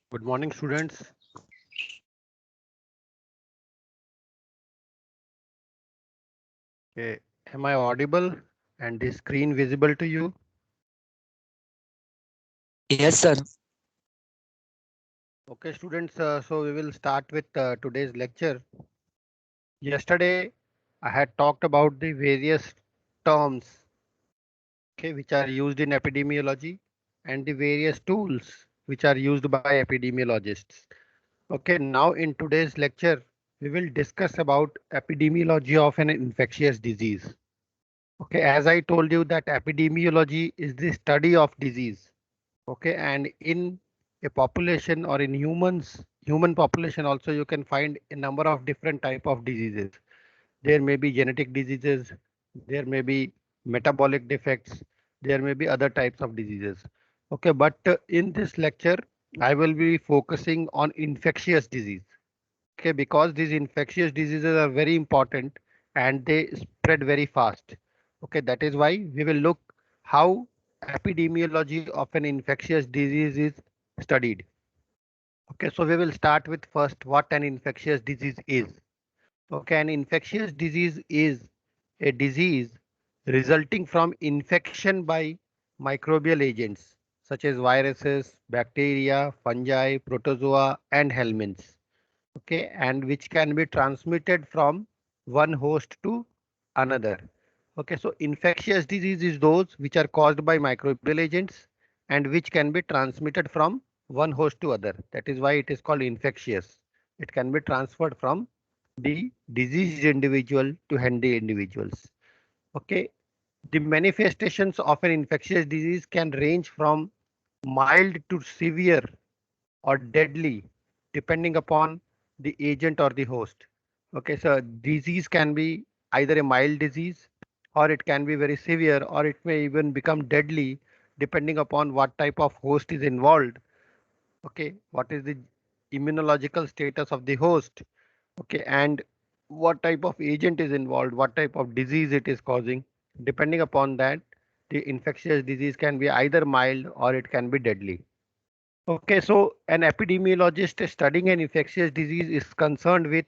Good morning, students. Okay, am I audible and the screen visible to you? Yes, sir. Okay, students, so we will start with today's lecture. Yesterday, I had talked about the various terms, okay, which are used in epidemiology and the various tools which are used by epidemiologists. Okay, now in today's lecture, we will discuss about epidemiology of an infectious disease. Okay, as I told you that epidemiology is the study of disease. Okay, and in a population or in human population also you can find a number of different type of diseases. There may be genetic diseases, there may be metabolic defects, there may be other types of diseases. Okay, but in this lecture I will be focusing on infectious disease. Okay, because these infectious diseases are very important and they spread very fast. Okay, that is why we will look how epidemiology of an infectious disease is studied. Okay, so we will start with first what an infectious disease is. Okay, an infectious disease is a disease resulting from infection by microbial agents such as viruses, bacteria, fungi, protozoa, and helminths. Okay, and which can be transmitted from one host to another. Okay, so infectious disease is those which are caused by microbial agents and which can be transmitted from one host to other. That is why it is called infectious. It can be transferred from the diseased individual to healthy individuals. Okay, the manifestations of an infectious disease can range from mild to severe or deadly depending upon the agent or the host. Okay, so disease can be either a mild disease or it can be very severe or it may even become deadly depending upon what type of host is involved. Okay, what is the immunological status of the host? Okay, and what type of agent is involved, what type of disease it is causing. Depending upon that, the infectious disease can be either mild or it can be deadly. Okay, so an epidemiologist studying an infectious disease is concerned with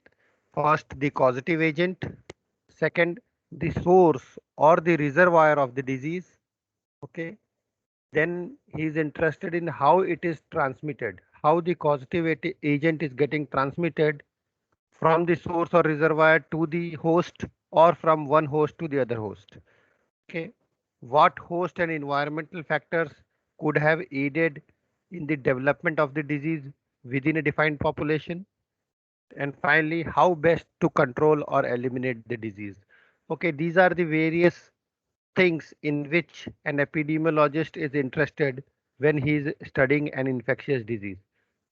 first the causative agent, second the source or the reservoir of the disease. Okay, then he is interested in how it is transmitted, how the causative agent is getting transmitted from the source or reservoir to the host or from one host to the other host. Okay, what host and environmental factors could have aided in the development of the disease within a defined population? And finally, how best to control or eliminate the disease? Okay, these are the various things in which an epidemiologist is interested when he is studying an infectious disease.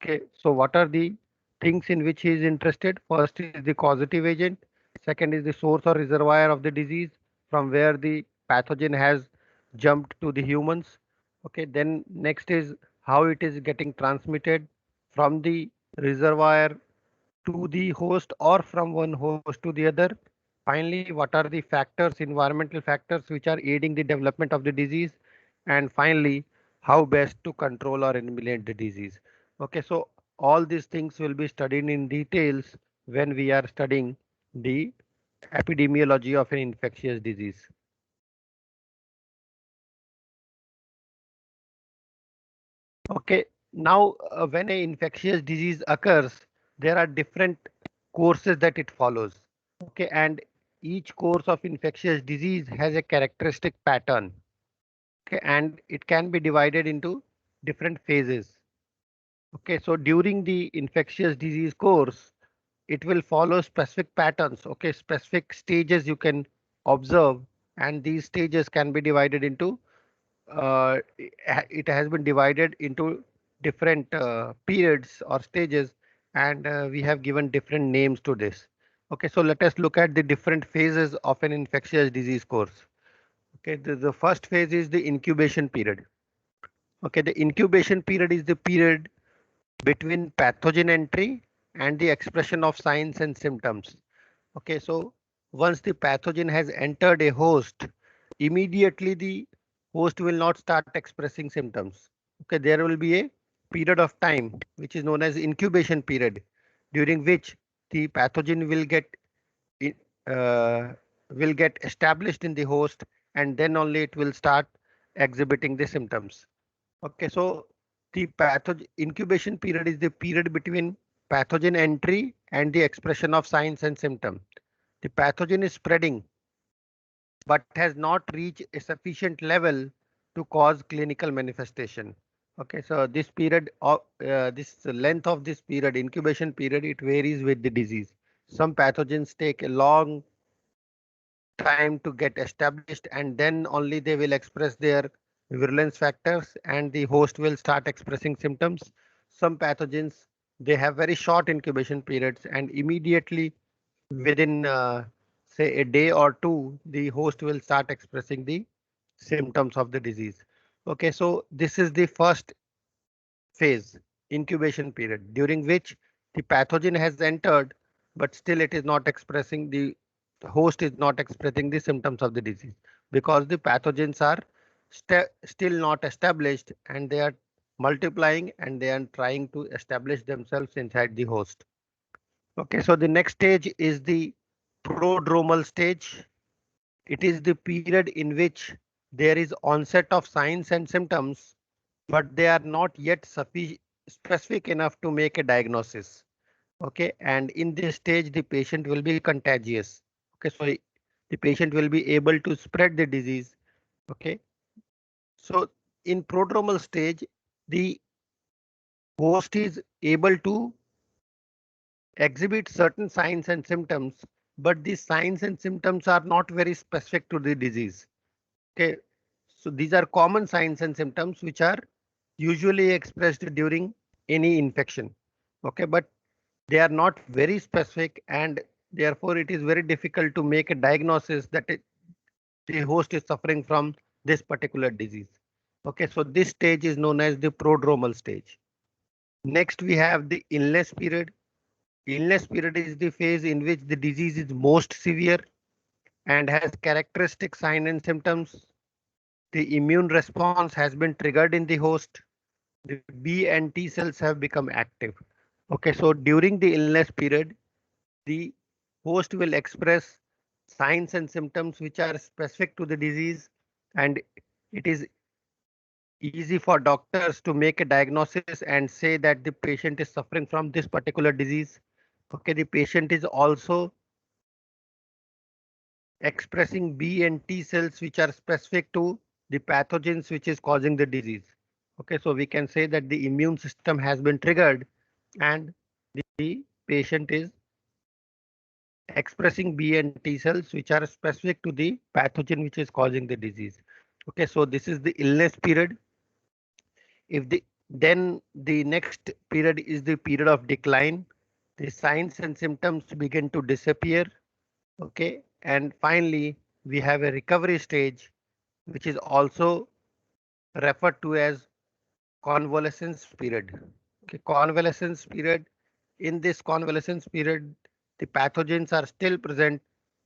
Okay, so what are the things in which he is interested? First is the causative agent, second is the source or reservoir of the disease from where the pathogen has jumped to the humans. Okay, then next is how it is getting transmitted from the reservoir to the host or from one host to the other. Finally, what are the factors, environmental factors, which are aiding the development of the disease? And finally, how best to control or eliminate the disease. Okay, so all these things will be studied in details when we are studying the epidemiology of an infectious disease. Okay, now when an infectious disease occurs, there are different courses that it follows. Okay, and each course of infectious disease has a characteristic pattern. Okay, and it can be divided into different phases. Okay, so during the infectious disease course, it will follow specific patterns. Okay, specific stages you can observe, and these stages can be divided into it has been divided into different periods or stages, and we have given different names to this. Okay, so let us look at the different phases of an infectious disease course. Okay, the first phase is the incubation period. Okay, the incubation period is the period between pathogen entry and the expression of signs and symptoms. Okay, so once the pathogen has entered a host, immediately the host will not start expressing symptoms. Okay, there will be a period of time which is known as incubation period, during which the pathogen i- uh, will get established in the host, and then only it will start exhibiting the symptoms. Okay, so the pathogen incubation period is the period between pathogen entry and the expression of signs and symptoms. The pathogen is spreading but has not reached a sufficient level to cause clinical manifestation. Okay, so this period of this length of this period, incubation period, it varies with the disease. Some pathogens take a long time to get established, and then only they will express their virulence factors and the host will start expressing symptoms. Some pathogens, they have very short incubation periods, and immediately within say a day or two, the host will start expressing the symptoms of the disease. Okay, so this is the first phase, incubation period, during which the pathogen has entered, but still it is not expressing the host is not expressing the symptoms of the disease, because the pathogens are still not established and they are multiplying and they are trying to establish themselves inside the host. Okay, so the next stage is the prodromal stage. It is the period in which there is onset of signs and symptoms, but they are not yet specific enough to make a diagnosis. Okay, and in this stage, the patient will be contagious. Okay, so the patient will be able to spread the disease. Okay, so in prodromal stage, the host is able to exhibit certain signs and symptoms, but these signs and symptoms are not very specific to the disease. Okay, so these are common signs and symptoms which are usually expressed during any infection. Okay, but they are not very specific, and therefore it is very difficult to make a diagnosis that the host is suffering from this particular disease. Okay, so this stage is known as the prodromal stage. Next, we have the illness period. Illness period is the phase in which the disease is most severe and has characteristic signs and symptoms. The immune response has been triggered in the host. The B and T cells have become active. Okay, so during the illness period, the host will express signs and symptoms which are specific to the disease, and it is easy for doctors to make a diagnosis and say that the patient is suffering from this particular disease. Okay, the patient is also expressing B and T cells which are specific to the pathogens which is causing the disease. Okay, so we can say that the immune system has been triggered and the patient is expressing B and T cells which are specific to the pathogen which is causing the disease. Okay, so this is the illness period. If the Then the next period is the period of decline. The signs and symptoms begin to disappear. Okay, and finally we have a recovery stage which is also referred to as convalescence period. Okay, convalescence period. In this convalescence period, the pathogens are still present,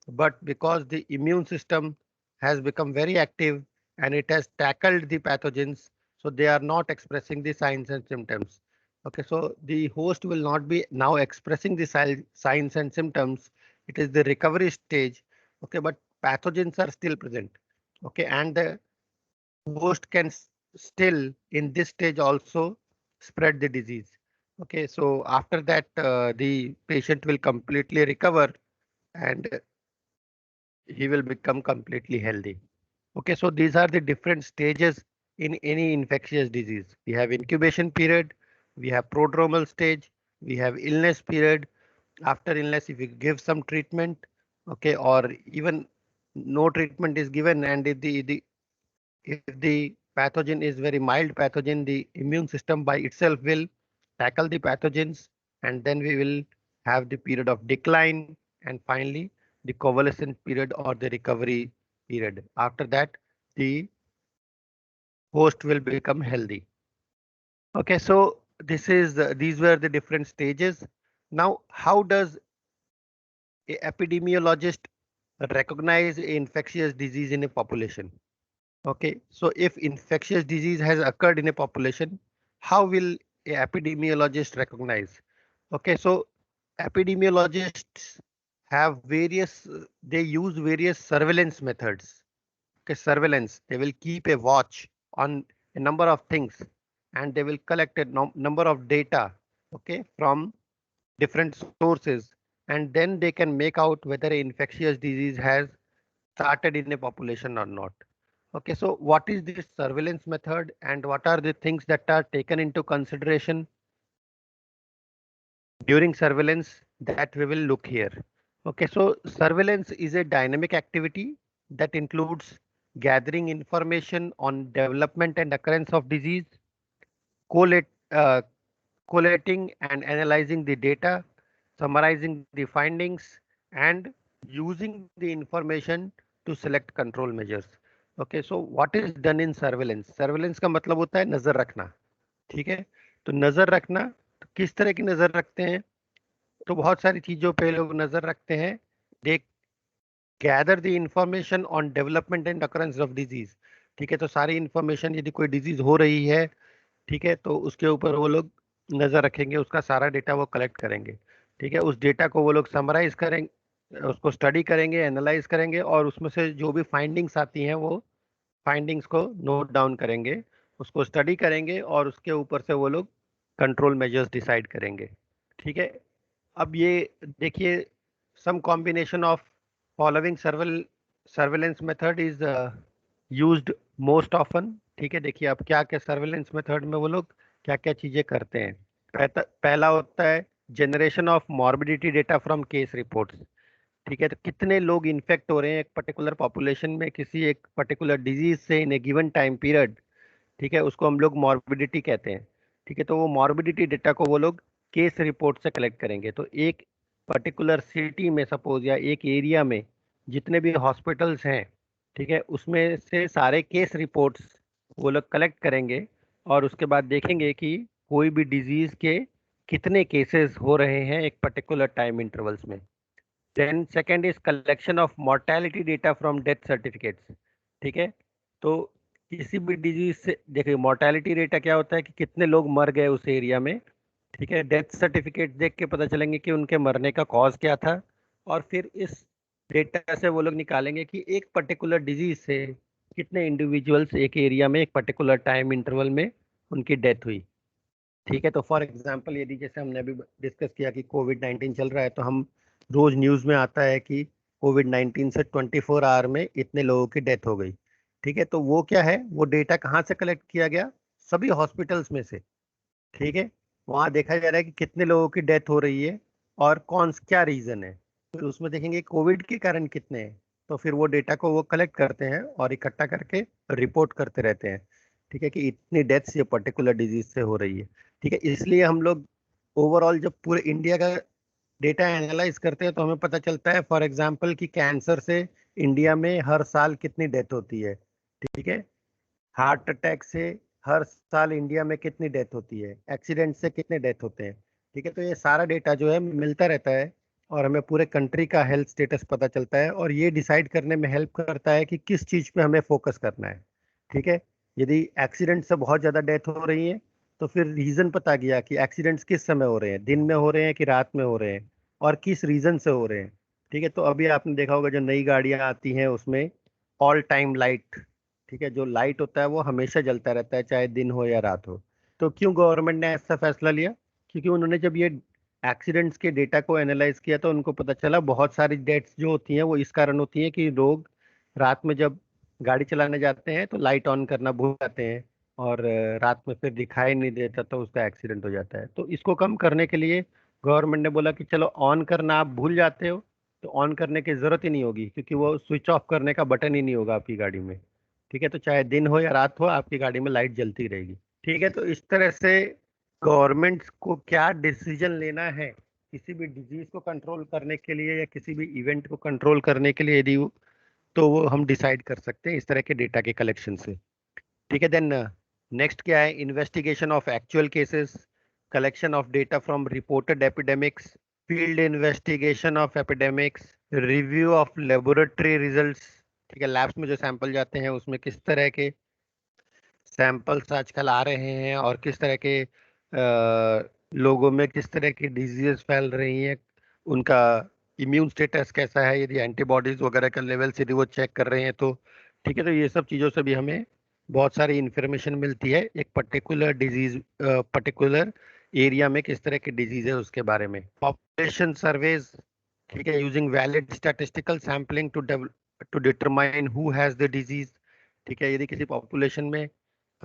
but because the immune system has become very active and it has tackled the pathogens, so they are not expressing the signs and symptoms. Okay, so the host will not be now expressing the signs and symptoms. It is the recovery stage. Okay, but pathogens are still present. Okay, and the host can still in this stage also spread the disease. Okay, so after that, the patient will completely recover and he will become completely healthy. Okay, so these are the different stages in any infectious disease. We have incubation period, we have prodromal stage, we have illness period. After illness, if we give some treatment, okay, or even no treatment is given, and if the pathogen is very mild pathogen, the immune system by itself will tackle the pathogens, and then we will have the period of decline, and finally the convalescent period or the recovery period. After that, the host will become healthy. Okay, so these were the different stages. Now, how does a epidemiologist recognize a infectious disease in a population? Okay, so if infectious disease has occurred in a population, how will epidemiologists recognize. Okay, so epidemiologists have various, they use various surveillance methods. Okay, surveillance, they will keep a watch on a number of things and they will collect a number of data, okay, from different sources, and then they can make out whether an infectious disease has started in a population or not. Okay, so what is this surveillance method and what are the things that are taken into consideration during surveillance that we will look here. Okay, so surveillance is a dynamic activity that includes gathering information on development and occurrence of disease, collate, uh, collating and analyzing the data, summarizing the findings, and using the information to select control measures. Okay, so what is done in surveillance? Surveillance का मतलब होता है नजर रखना. ठीक है, तो नजर रखना, तो किस तरह की नजर रखते हैं? तो बहुत सारी चीजों पे लोग नजर रखते हैं. They gather the information on development and occurrence of disease. ठीक है, तो सारी इंफॉर्मेशन, यदि कोई डिजीज हो रही है, ठीक है, तो उसके ऊपर वो लोग नजर रखेंगे, उसका सारा डेटा वो कलेक्ट करेंगे. ठीक है, उस डेटा को वो लोग समराइज करेंगे, उसको स्टडी करेंगे, एनालाइज करेंगे और उसमें से जो भी फाइंडिंग्स आती हैं वो फाइंडिंग्स को नोट डाउन करेंगे, उसको स्टडी करेंगे और उसके ऊपर से वो लोग कंट्रोल मेजर्स डिसाइड करेंगे. ठीक है, अब ये देखिए, some combination of following surveillance method is used most often. ठीक है, देखिए अब क्या क्या सर्वेलेंस मेथड में वो लोग क्या क्या चीजें करते हैं. पहला होता है generation of morbidity data from case reports. ठीक है, तो कितने लोग इन्फेक्ट हो रहे हैं एक पर्टिकुलर पॉपुलेशन में किसी एक पर्टिकुलर डिजीज से इन ए गिवन टाइम पीरियड. ठीक है, उसको हम लोग मॉर्बिडिटी कहते हैं. ठीक है, तो वो मॉर्बिडिटी डेटा को वो लोग केस रिपोर्ट से कलेक्ट करेंगे. तो एक पर्टिकुलर सिटी में सपोज या एक एरिया में जितने भी हॉस्पिटल्स हैं, ठीक है, उसमें से सारे केस रिपोर्ट्स वो लोग कलेक्ट करेंगे और उसके बाद देखेंगे कि कोई भी डिजीज के कितने केसेस हो रहे हैं एक पर्टिकुलर टाइम इंटरवल्स में. Then second is collection of mortality data from death certificates. ठीक है, तो किसी भी डिजीज से देखिए मोर्टेलिटी डेटा क्या होता है कि कितने लोग मर गए उस एरिया में. ठीक है, डेथ सर्टिफिकेट देख के पता चलेंगे कि उनके मरने का कॉज क्या था और फिर इस डेटा से वो लोग निकालेंगे कि एक पर्टिकुलर डिजीज से कितने इंडिविजुअल्स एक एरिया में एक पर्टिकुलर टाइम इंटरवल में उनकी डेथ हुई. ठीक है, तो फॉर एग्जांपल यदि जैसे हमने अभी डिस्कस किया कि कोविड 19 चल रहा है, तो हम रोज न्यूज में आता है कि कोविड 19 से 24 आवर में इतने लोगों की डेथ हो गई. ठीक है, तो वो क्या है, वो डेटा कहाँ से कलेक्ट किया गया? सभी हॉस्पिटल्स में से. ठीक है, वहाँ देखा जा रहा है कि कितने लोगों की डेथ हो रही है और कौन क्या रीजन है. फिर उसमें देखेंगे कोविड के कारण कितने हैं, तो फिर वो डेटा को वो कलेक्ट करते हैं और इकट्ठा करके रिपोर्ट करते रहते हैं. ठीक है, कि इतनी डेथ्स ये पर्टिकुलर डिजीज से हो रही है. ठीक है, इसलिए हम लोग ओवरऑल जब पूरे इंडिया का डेटा एनालाइज करते हैं तो हमें पता चलता है फॉर एग्जांपल कि कैंसर से इंडिया में हर साल कितनी डेथ होती है. ठीक है, हार्ट अटैक से हर साल इंडिया में कितनी डेथ होती है, एक्सीडेंट से कितने डेथ होते हैं. ठीक है, तो ये सारा डेटा जो है मिलता रहता है और हमें पूरे कंट्री का हेल्थ स्टेटस पता चलता है और ये डिसाइड करने में हेल्प करता है कि किस चीज़ पे हमें फोकस करना है. ठीक है, यदि एक्सीडेंट से बहुत ज़्यादा डेथ हो रही है तो फिर रीज़न पता गया कि एक्सीडेंट्स किस समय हो रहे हैं, दिन में हो रहे हैं कि रात में हो रहे हैं और किस रीज़न से हो रहे हैं. ठीक है, तो अभी आपने देखा होगा जो नई गाड़ियाँ आती हैं उसमें ऑल टाइम लाइट. ठीक है, जो लाइट होता है वो हमेशा जलता रहता है चाहे दिन हो या रात हो. तो क्यों गवर्नमेंट ने ऐसा फैसला लिया? क्योंकि उन्होंने जब ये एक्सीडेंट्स के डेटा को एनालाइज किया तो उनको पता चला बहुत सारी डेथ्स जो होती हैं वो इस कारण होती हैं कि लोग रात में जब गाड़ी चलाने जाते हैं तो लाइट ऑन करना भूल जाते हैं और रात में फिर दिखाई नहीं देता तो उसका एक्सीडेंट हो जाता है. तो इसको कम करने के लिए गवर्नमेंट ने बोला कि चलो ऑन करना आप भूल जाते हो तो ऑन करने की जरूरत ही नहीं होगी क्योंकि वो स्विच ऑफ करने का बटन ही नहीं होगा आपकी गाड़ी में. ठीक है, तो चाहे दिन हो या रात हो आपकी गाड़ी में लाइट जलती रहेगी. ठीक है, तो इस तरह से गवर्नमेंट को क्या डिसीजन लेना है किसी भी डिजीज को कंट्रोल करने के लिए या किसी भी इवेंट को कंट्रोल करने के लिए यदि तो वो हम डिसाइड कर सकते हैं इस तरह के डेटा के कलेक्शन से. ठीक है, देन नेक्स्ट क्या है, investigation of actual cases, collection of data from reported epidemics, field investigation of epidemics, review of laboratory results. ठीक है, लैब्स में जो सैंपल जाते हैं उसमें किस तरह के सैंपल्स आजकल आ रहे हैं और किस तरह के लोगों में किस तरह की डिजीजेस फैल रही हैं, उनका इम्यून स्टेटस कैसा है, यदि एंटीबॉडीज वगैरह का लेवल यदि वो चेक कर रहे हैं तो ठीक है। तो ये सब चीज़ों से भी हमें बहुत सारी इंफॉर्मेशन मिलती है एक पर्टिकुलर डिजीज, पर्टिकुलर एरिया में किस तरह की डिजीज है उसके बारे में। पॉपुलेशन सर्वेज, ठीक है, using valid statistical sampling to determine who has the disease. ठीक है, यदि किसी पॉपुलेशन में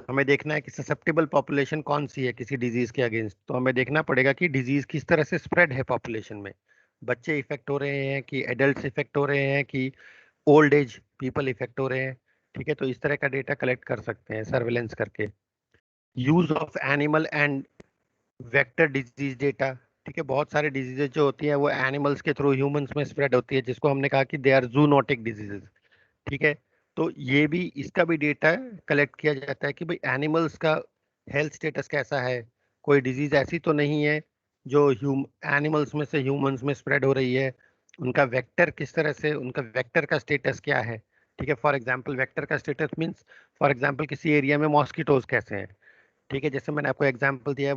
हमें देखना है कि ससेप्टेबल पॉपुलेशन कौन सी है किसी डिजीज के अगेंस्ट, तो हमें देखना पड़ेगा कि डिजीज किस तरह से स्प्रेड है पॉपुलेशन में। बच्चे इफेक्ट हो रहे हैं कि एडल्ट्स इफेक्ट हो रहे हैं कि ओल्ड एज पीपल इफेक्ट हो रहे हैं। ठीक है, तो इस तरह का डेटा कलेक्ट कर सकते हैं सर्वेलेंस करके। Use of animal and vector disease data. ठीक है, बहुत सारे डिजीजेज जो होती हैं वो एनिमल्स के थ्रू ह्यूमंस में स्प्रेड होती है, जिसको हमने कहा कि दे आर जूनोटिक डिजीजेज। ठीक है, तो ये भी, इसका भी डेटा कलेक्ट किया जाता है कि भाई एनिमल्स का हेल्थ स्टेटस कैसा है, कोई डिजीज ऐसी तो नहीं है जो एनिमल्स में से ह्यूमंस में स्प्रेड हो रही है, उनका वेक्टर किस तरह से, उनका वेक्टर का स्टेटस क्या है। ठीक है, फॉर एग्जांपल वेक्टर का स्टेटस मींस, फॉर एग्जांपल किसी एरिया में मॉस्किटोज कैसे हैं। ठीक है, जैसे मैंने आपको एग्जांपल दिया है,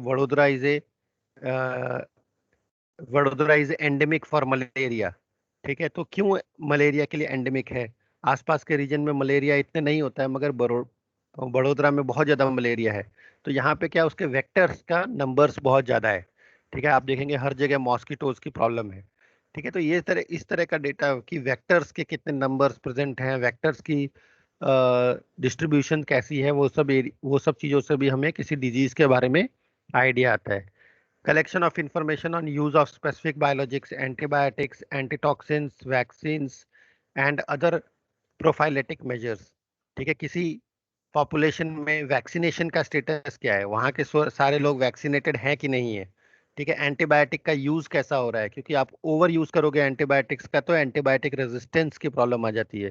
Vadodara is endemic for malaria. ठीक है, तो क्यों मलेरिया के लिए एंडेमिक है? आसपास के रीजन में मलेरिया इतने नहीं होता है, मगर बड़ोदरा में बहुत ज्यादा मलेरिया है। तो यहाँ पे क्या, उसके वेक्टर्स का नंबर्स बहुत ज्यादा है। ठीक है, आप देखेंगे हर जगह मॉस्किटोज की प्रॉब्लम है। ठीक है, तो ये तरह, इस तरह का डेटा कि वेक्टर्स के कितने नंबर्स प्रेजेंट हैं, वेक्टर्स की डिस्ट्रीब्यूशन कैसी है, वो सब चीजों से भी हमें किसी डिजीज के बारे में आइडिया आता है। Collection of information on use of specific biologics, antibiotics, antitoxins, vaccines and other prophylactic measures। ठीक है, किसी पॉपुलेशन में वैक्सीनेशन का स्टेटस क्या है, वहाँ के सारे लोग वैक्सीनेटेड हैं कि नहीं है। ठीक है, एंटीबायोटिक का यूज कैसा हो रहा है, क्योंकि आप ओवर यूज करोगे एंटीबायोटिक्स का तो एंटीबायोटिक रेजिस्टेंस की प्रॉब्लम आ जाती है।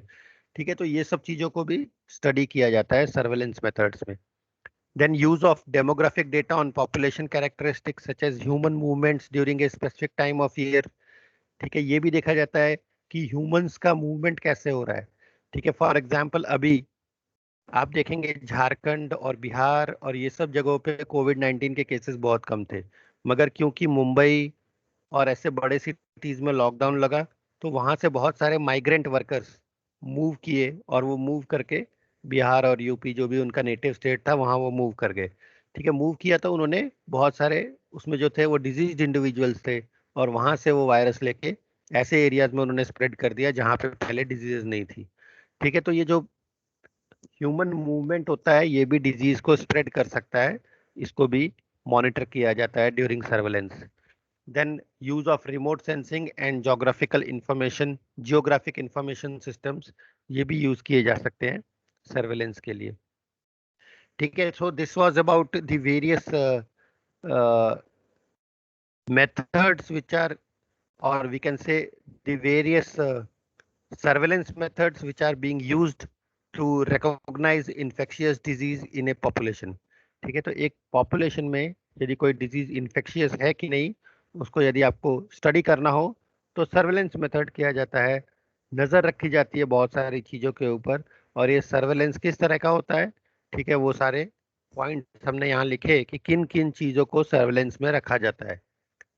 ठीक है, तो ये सब चीजों को भी स्टडी किया जाता है सर्वेलेंस मेथड्स में। Then use of demographic data on population characteristics such as human movements during a specific time of year। ठीक है, ये भी देखा जाता है कि ह्यूमंस का मूवमेंट कैसे हो रहा है। ठीक है, फॉर एग्जांपल अभी आप देखेंगे झारखंड और बिहार और ये सब जगहों पे कोविड-19 के केसेस बहुत कम थे, मगर क्योंकि मुंबई और ऐसे बड़े सिटीज में लॉकडाउन लगा, तो वहां से बहुत सारे माइग्रेंट वर्कर्स मूव किए और वो मूव करके बिहार और यूपी, जो भी उनका नेटिव स्टेट था, वहां वो मूव कर गए। ठीक है, मूव किया तो उन्होंने बहुत सारे, उसमें जो थे वो डिजीज इंडिविजुअल्स थे, और वहां से वो वायरस लेके ऐसे एरियाज में उन्होंने स्प्रेड कर दिया जहां पे पहले डिजीज नहीं थी। ठीक है, तो ये जो ह्यूमन मूवमेंट होता है ये भी डिजीज को स्प्रेड कर सकता है, इसको भी मॉनिटर किया जाता है during surveillance. Then use of remote sensing and geographic information systems, ये भी यूज किए जा सकते हैं सर्वेलेंस के लिए। ठीक है, so this was about the various methods which are, or we can say the various surveillance methods which are being used to recognize infectious disease in a population। ठीक है, तो एक पॉपुलेशन में यदि कोई डिजीज इन्फेक्शियस है कि नहीं, उसको यदि आपको स्टडी करना हो तो सर्वेलेंस मेथड किया जाता है, नजर रखी जाती है बहुत सारी चीजों के ऊपर। और ये सर्वेलेंस किस तरह का होता है, ठीक है, वो सारे पॉइंट हमने यहाँ लिखे कि किन किन चीजों को सर्वेलेंस में रखा जाता है।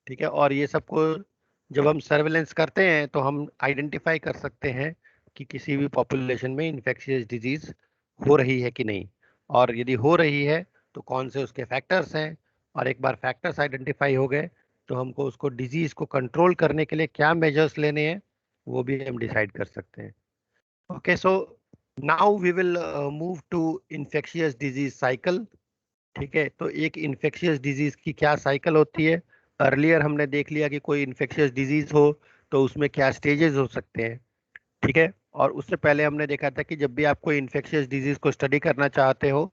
ठीक है, और ये सबको जब हम सर्वेलेंस करते हैं तो हम आइडेंटिफाई कर सकते हैं कि किसी भी पॉपुलेशन में इन्फेक्शियस डिजीज हो रही है कि नहीं, और यदि हो रही है तो कौन से उसके फैक्टर्स हैं। और एक बार फैक्टर्स आइडेंटिफाई हो गए तो हमको उसको डिजीज को कंट्रोल करने के लिए क्या मेजर्स लेने हैं वो भी हम डिसाइड कर सकते हैं। Okay, so now we will move to infectious disease cycle. ठीक है, तो एक इन्फेक्शियस डिजीज की क्या साइकिल होती है। अर्लियर हमने देख लिया कि कोई इन्फेक्शियस डिजीज हो तो उसमें क्या स्टेजेस हो सकते हैं। ठीक है, और उससे पहले हमने देखा था कि जब भी आप कोई इन्फेक्शियस डिजीज को स्टडी करना चाहते हो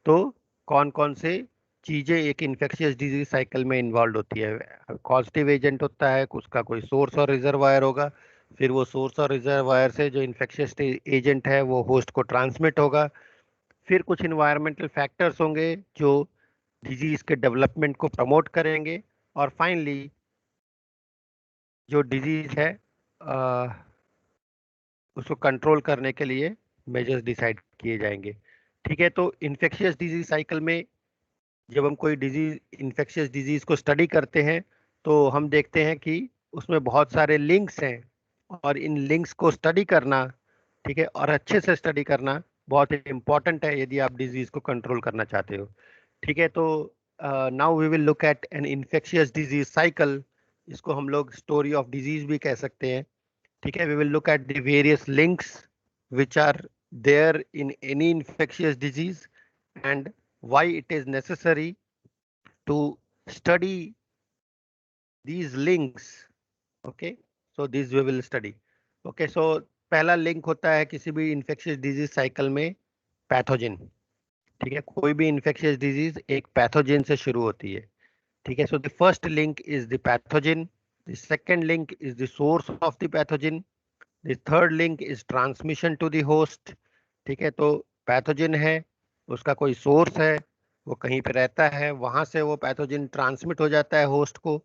तो कौन कौन से चीजें एक इन्फेक्शियस डिजीज साइकिल में इन्वॉल्व होती है। कॉजेटिव एजेंट होता है, उसका कोई सोर्स और रिजर्वायर होगा, फिर वो सोर्स और रिजर्वायर से जो इन्फेक्शियस एजेंट है वो होस्ट को ट्रांसमिट होगा, फिर कुछ इन्वायरमेंटल फैक्टर्स होंगे जो डिजीज के डेवलपमेंट को प्रमोट करेंगे, और फाइनली जो डिजीज है उसको कंट्रोल करने के लिए मेजर्स डिसाइड किए जाएंगे। ठीक है, तो इन्फेक्शियस डिजीज साइकिल में जब हम कोई डिजीज, इन्फेक्शियस डिजीज को स्टडी करते हैं तो हम देखते हैं कि उसमें बहुत सारे लिंक्स हैं, और इन लिंक्स को स्टडी करना, ठीक है, और अच्छे से स्टडी करना बहुत इंपॉर्टेंट है यदि आप डिजीज को कंट्रोल करना चाहते हो। ठीक है, तो now we will look at an infectious disease cycle. इसको हम लोग स्टोरी ऑफ डिजीज भी कह सकते हैं। ठीक है, we will look at the various links which are there in any infectious disease and why it is necessary to study these links. Okay, so these we will study. Okay, so पहला link होता है किसी भी infectious disease cycle में pathogen. ठीक है, कोई भी इन्फेक्शियस डिजीज एक पैथोजन से शुरू होती है। ठीक है, so the first link is the pathogen, the second link is the source of the pathogen, the third link is transmission to the host. ठीक है, तो पैथोजन है, उसका कोई सोर्स है, वो कहीं पे रहता है, वहां से वो पैथोजन ट्रांसमिट हो जाता है होस्ट को।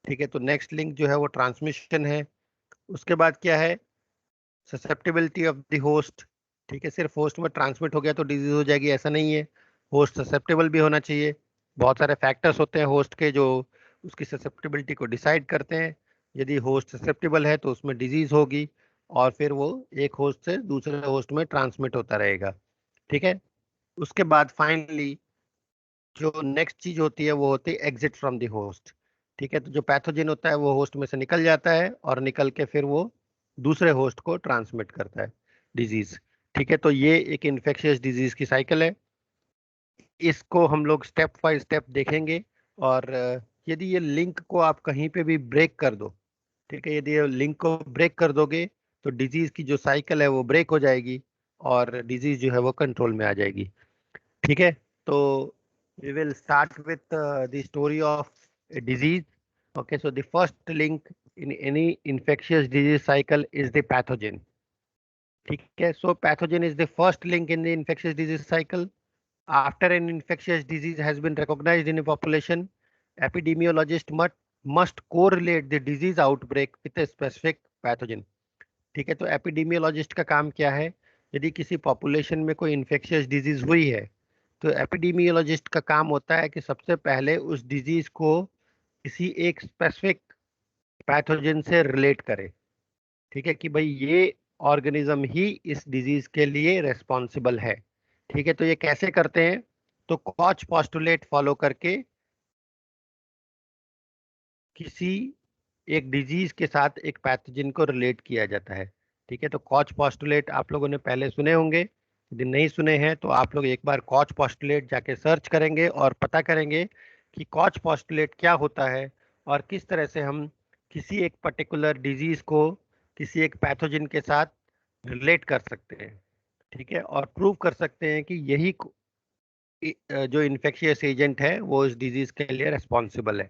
ठीक है, तो नेक्स्ट लिंक जो है वो ट्रांसमिशन है। उसके बाद क्या है, ससेप्टेबिलिटी ऑफ द होस्ट। ठीक है, सिर्फ होस्ट में ट्रांसमिट हो गया तो डिजीज हो जाएगी ऐसा नहीं है, होस्ट ससेप्टेबल भी होना चाहिए। बहुत सारे फैक्टर्स होते हैं होस्ट के जो उसकी ससेप्टेबिलिटी को डिसाइड करते हैं। यदि होस्ट ससेप्टेबल है तो उसमें डिजीज होगी, और फिर वो एक होस्ट से दूसरे होस्ट में ट्रांसमिट होता रहेगा। ठीक है, उसके बाद फाइनली जो नेक्स्ट चीज होती है वो होती है एग्जिट फ्रॉम द होस्ट। ठीक है, तो जो पैथोजन होता है वो होस्ट में से निकल जाता है और निकल के फिर वो दूसरे होस्ट को ट्रांसमिट करता है डिजीज। ठीक है, तो ये एक इन्फेक्शियस डिजीज की साइकिल है। इसको हम लोग स्टेप बाय स्टेप देखेंगे। और यदि ये लिंक को आप कहीं पे भी ब्रेक कर दो, ठीक है, यदि ये लिंक को ब्रेक कर दोगे तो डिजीज की जो साइकिल है वो ब्रेक हो जाएगी और डिजीज जो है वो कंट्रोल में आ जाएगी। ठीक है, तो we will start with the story of a disease. Okay, so the first link in any infectious disease cycle is the pathogen. ठीक है, so pathogen is the first link in the infectious disease cycle. After an infectious disease has been recognized in a population, epidemiologist must correlate the disease outbreak with a specific pathogen. ठीक है, तो epidemiologist का काम क्या है, यदि किसी population में कोई इन्फेक्शियस डिजीज हुई है तो एपिडेमियोलॉजिस्ट का काम होता है कि सबसे पहले उस डिजीज को किसी एक स्पेसिफिक पैथोजन से रिलेट करे। ठीक है, कि भाई ये ऑर्गेनिज्म ही इस डिजीज के लिए रेस्पॉन्सिबल है। ठीक है, तो ये कैसे करते हैं, तो कॉच पोस्टुलेट फॉलो करके किसी एक डिजीज के साथ एक पैथोजन को रिलेट किया जाता है। ठीक है, तो कॉच पोस्टुलेट आप लोगों ने पहले सुने होंगे, यदि नहीं सुने हैं तो आप लोग एक बार कॉच पोस्टुलेट जाके सर्च करेंगे और पता करेंगे कि कॉच पोस्टुलेट क्या होता है और किस तरह से हम किसी एक पर्टिकुलर डिजीज को किसी एक पैथोजन के साथ रिलेट कर सकते हैं। ठीक है, और प्रूव कर सकते हैं कि यही जो इन्फेक्शियस एजेंट है वो इस डिजीज के लिए रेस्पॉन्सिबल है।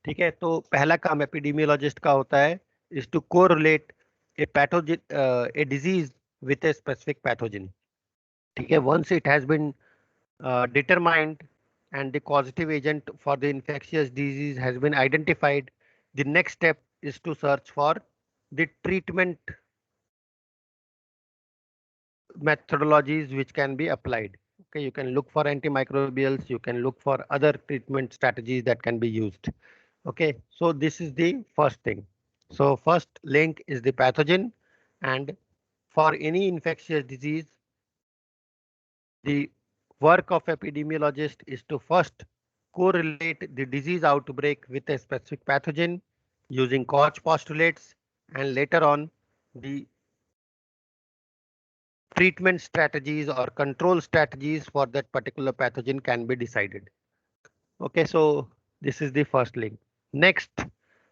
ठीक है, तो पहला काम एपिडेमियोलॉजिस्ट का होता है is to correlate a pathogen a disease with a specific pathogen. ठीक है, once it has been determined and the causative agent for the infectious disease has been identified, the next step is to search for the treatment methodologies which can be applied. Okay, you can look for antimicrobials, you can look for other treatment strategies that can be used. Okay, so this is the first thing. So first link is the pathogen, and for any infectious disease, the work of epidemiologist is to first correlate the disease outbreak with a specific pathogen using Koch postulates, and later on the treatment strategies or control strategies for that particular pathogen can be decided. Okay, so this is the first link. Next,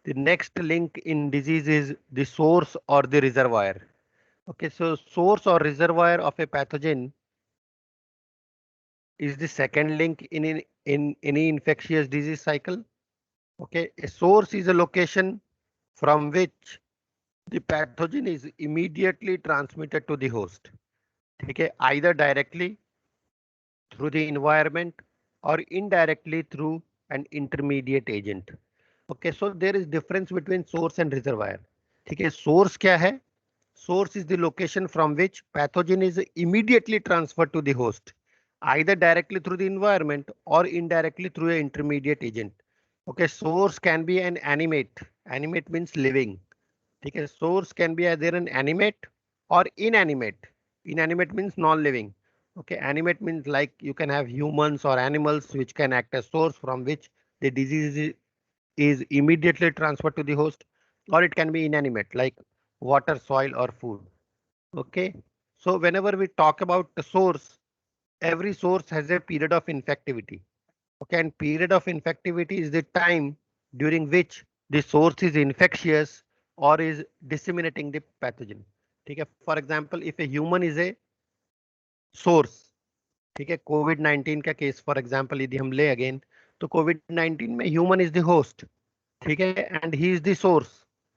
the next link in disease is the source or the reservoir. Okay, so source or reservoir of a pathogen is the second link in any infectious disease cycle. Okay, a source is a location from which the pathogen is immediately transmitted to the host. Okay, either directly through the environment or indirectly through an intermediate agent. Okay, so there is difference between source and reservoir. ठीक है, source क्या है, source is the location from which pathogen is immediately transferred to the host, either directly through the environment or indirectly through an intermediate agent. Okay, source can be an animate. Animate means living. ठीक है, source can be either an animate or inanimate. Inanimate means non-living. Okay, animate means like you can have humans or animals which can act as source from which the disease is immediately transferred to the host, or it can be inanimate like water, soil, or food. Okay, so whenever we talk about the source, every source has a period of infectivity. Okay, and period of infectivity is the time during which the source is infectious or is disseminating the pathogen. ठीक है, for example, if a human is a source, ठीक है, Covid 19 का case for example यदि हम ले again, तो Covid 19 में ह्यूमन इज द होस्ट, ठीक है, and he is the source,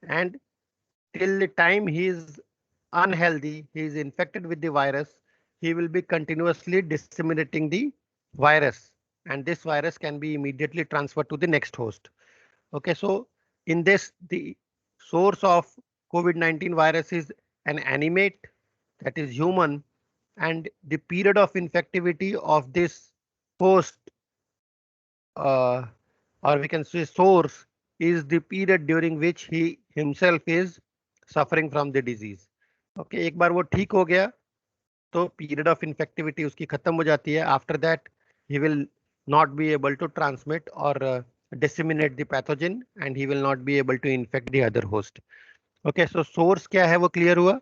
and till the time he is unhealthy, he is infected with the virus, he will be continuously disseminating the virus, and this virus can be immediately transferred to the next host. Okay, so in this, the source of COVID-19 virus is an animate, that is human, and the period of infectivity of this host, uh, or we can say source, is the period during which he himself is suffering from the disease. Okay, एक बार वो ठीक हो गया तो period of infectivity उसकी खत्म हो जाती है. After that he will not be able to transmit or disseminate the pathogen, and he will not be able to infect the other host. Okay, so source क्या है वो clear हुआ.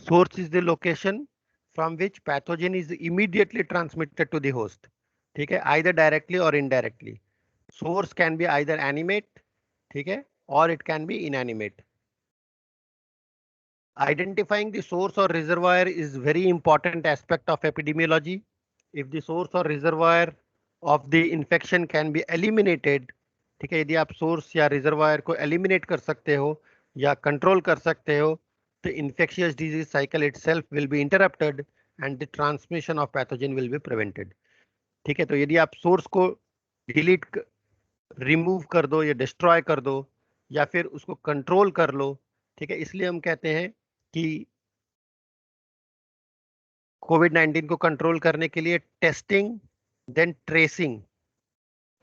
Source is the location from which pathogen is immediately transmitted to the host. ठीक है, either directly or indirectly. Source can be either animate, ठीक है, or it can be inanimate. Identifying the source or reservoir is very important aspect of epidemiology. If the source or reservoir of the infection can be eliminated, ठीक है, यदि आप source या reservoir को eliminate कर सकते हो या कंट्रोल कर सकते हो, the infectious disease cycle itself will be interrupted and the transmission of pathogen will be prevented. ठीक है, तो यदि आप सोर्स को डिलीट रिमूव कर दो या डिस्ट्रॉय कर दो या फिर उसको कंट्रोल कर लो, ठीक है, इसलिए हम कहते हैं कि कोविड 19 को कंट्रोल करने के लिए टेस्टिंग, देन ट्रेसिंग,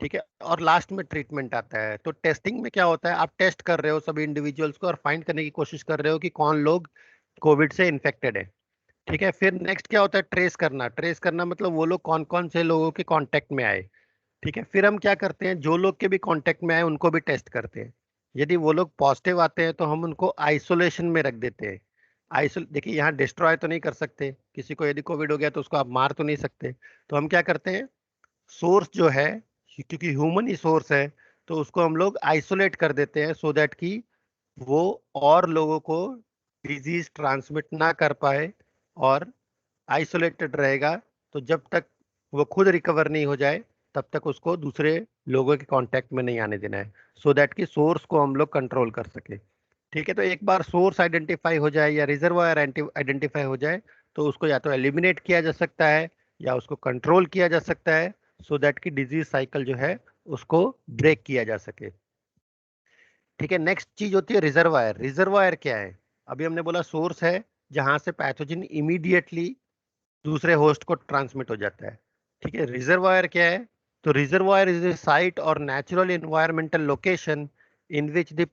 ठीक है, और लास्ट में ट्रीटमेंट आता है. तो टेस्टिंग में क्या होता है, आप टेस्ट कर रहे हो सभी इंडिविजुअल्स को और फाइंड करने की कोशिश कर रहे हो कि कौन लोग कोविड से इन्फेक्टेड है. ठीक है, फिर नेक्स्ट क्या होता है, ट्रेस करना. ट्रेस करना मतलब वो लोग कौन कौन से लोगों के कांटेक्ट में आए. ठीक है, फिर हम क्या करते हैं, जो लोग के भी कांटेक्ट में आए उनको भी टेस्ट करते हैं. यदि वो लोग पॉजिटिव आते हैं तो हम उनको आइसोलेशन में रख देते हैं. देखिए, यहाँ डिस्ट्रॉय तो नहीं कर सकते, किसी को यदि कोविड हो गया तो उसको आप मार तो नहीं सकते, तो हम क्या करते हैं, सोर्स जो है, क्योंकि ह्यूमन ही सोर्स है, तो उसको हम लोग आइसोलेट कर देते हैं सो दैट कि वो और लोगों को डिजीज ट्रांसमिट ना कर पाए और आइसोलेटेड रहेगा. तो जब तक वो खुद रिकवर नहीं हो जाए तब तक उसको दूसरे लोगों के कांटेक्ट में नहीं आने देना है, सो दैट कि सोर्स को हम लोग कंट्रोल कर सके. ठीक है, तो एक बार सोर्स आइडेंटिफाई हो जाए या रिजर्वायर आइडेंटिफाई हो जाए तो उसको या तो एलिमिनेट किया जा सकता है या उसको कंट्रोल किया जा सकता है, सो दैट कि डिजीज साइकिल जो है उसको ब्रेक किया जा सके. ठीक है, नेक्स्ट चीज होती है रिजर्वायर. रिजर्वायर क्या है, अभी हमने बोला सोर्स है जहां से पैथोजन इमीडिएटली दूसरे होस्ट को ट्रांसमिट हो जाता है. ठीक है, रिजर्वायर क्या है, तो reservoir is a site or natural environmental location in which the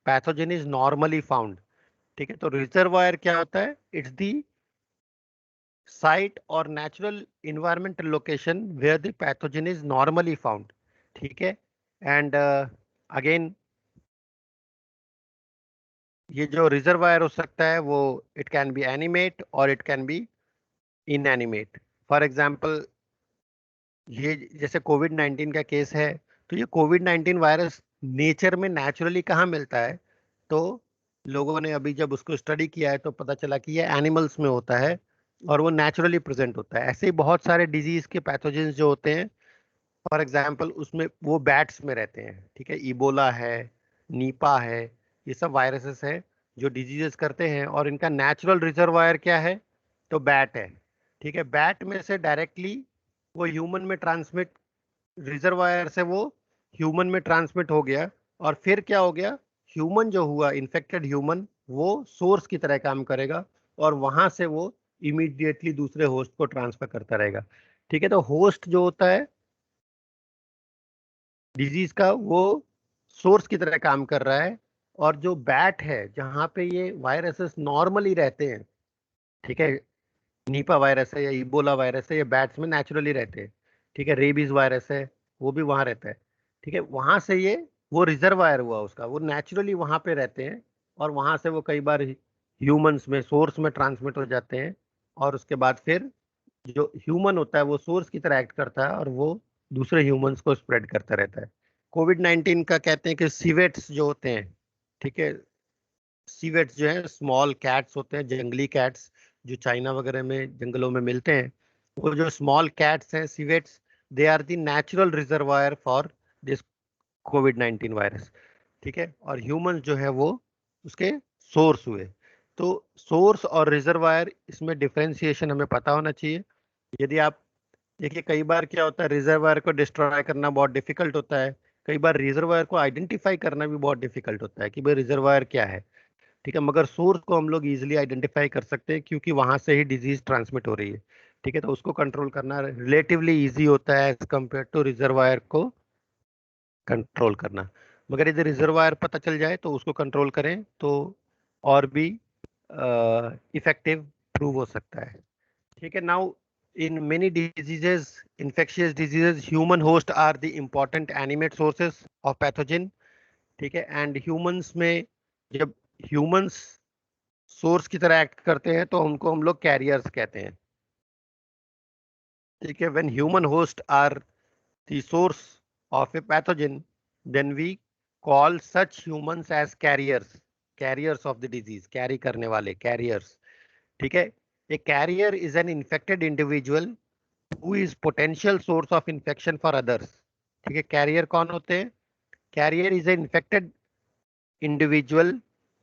pathogen is normally found. ठीक है, तो रिजर्वायर क्या होता है, it's the site or natural environmental location where the pathogen is normally found. ठीक है, एंड अगेन ये जो रिजर्वायर हो सकता है वो इट कैन बी एनिमेट और it can be inanimate. For example, ये जैसे कोविड 19 का केस है, तो ये कोविड 19 वायरस नेचर में नेचुरली कहाँ मिलता है, तो लोगों ने अभी जब उसको स्टडी किया है तो पता चला कि ये एनिमल्स में होता है और वो नेचुरली प्रेजेंट होता है. ऐसे ही बहुत सारे डिजीज के पैथोजेंस जो होते हैं, फॉर एग्जांपल उसमें वो बैट्स में रहते हैं. ठीक है, इबोला है, नीपा है, ये सब वायरसेस हैं जो डिजीजेस करते हैं और इनका नेचुरल रिजर्वायर क्या है, तो बैट है. ठीक है, बैट में से डायरेक्टली वो ह्यूमन में ट्रांसमिट, रिजर्वायर से वो ह्यूमन में ट्रांसमिट हो गया और फिर क्या हो गया, ह्यूमन जो हुआ इन्फेक्टेड ह्यूमन वो सोर्स की तरह काम करेगा और वहां से वो इमीडिएटली दूसरे होस्ट को ट्रांसफर करता रहेगा. ठीक है, तो होस्ट जो होता है डिजीज का वो सोर्स की तरह काम कर रहा है, और जो बैट है जहाँ पे ये वायरसेस नॉर्मली रहते हैं, ठीक है, नीपा वायरस है या इबोला वायरस है, ये बैट्स में नेचुरली रहते हैं। ठीक है, रेबीज वायरस है, वो भी वहाँ रहता है। ठीक है, वहां से ये वो रिजर्वायर हुआ उसका, वो नेचुरली वहां पे रहते हैं, और वहां से वो कई बार ह्यूमंस में सोर्स में ट्रांसमिट हो जाते हैं, और उसके बाद फिर जो ह्यूमन होता है वो सोर्स की तरह एक्ट करता है, और वो दूसरे ह्यूमंस को स्प्रेड करता रहता है। कोविड 19 का कहते हैं कि सीवेट्स जो होते हैं, ठीक है, सीवेट्स जो है स्मॉल कैट्स होते हैं, जंगली कैट्स जो चाइना वगैरह में जंगलों में मिलते हैं, वो जो स्मॉल कैट्स हैं civets, they are the natural reservoir for this COVID 19 virus. ठीक है, और ह्यूमंस जो है वो उसके सोर्स हुए। तो सोर्स और रिजर्वायर, इसमें डिफरेंशिएशन हमें पता होना चाहिए। यदि आप देखिए, कई बार क्या होता है, रिजर्वायर को डिस्ट्रॉय करना बहुत डिफिकल्ट होता है, कई बार रिजर्वायर को आइडेंटिफाई करना भी बहुत डिफिकल्ट होता है कि भाई रिजर्वायर क्या है। ठीक है, मगर सोर्स को हम लोग इजीली आइडेंटिफाई कर सकते हैं, क्योंकि वहां से ही डिजीज ट्रांसमिट हो रही है। ठीक है, तो उसको कंट्रोल करना रिलेटिवली इजी होता है एज कम्पेयर टू रिजर्वायर को कंट्रोल करना। मगर यदि रिजर्वायर पता चल जाए तो उसको कंट्रोल करें तो और भी इफेक्टिव प्रूव हो सकता है। ठीक है, now in many diseases, infectious diseases, human host are the important animate sources of pathogen। ठीक है, एंड ह्यूमंस में जब ह्यूमंस सोर्स की तरह एक्ट करते हैं तो उनको हम लोग कैरियर्स कहते हैं। ठीक है, when human host are the source of a pathogen, then we call such humans as carriers, carriers of the disease, carry करने वाले, कैरियर्स। ठीक है, a carrier is an infected individual who is potential source of infection for others। ठीक है, career कौन होते हैं? Carrier is a infected individual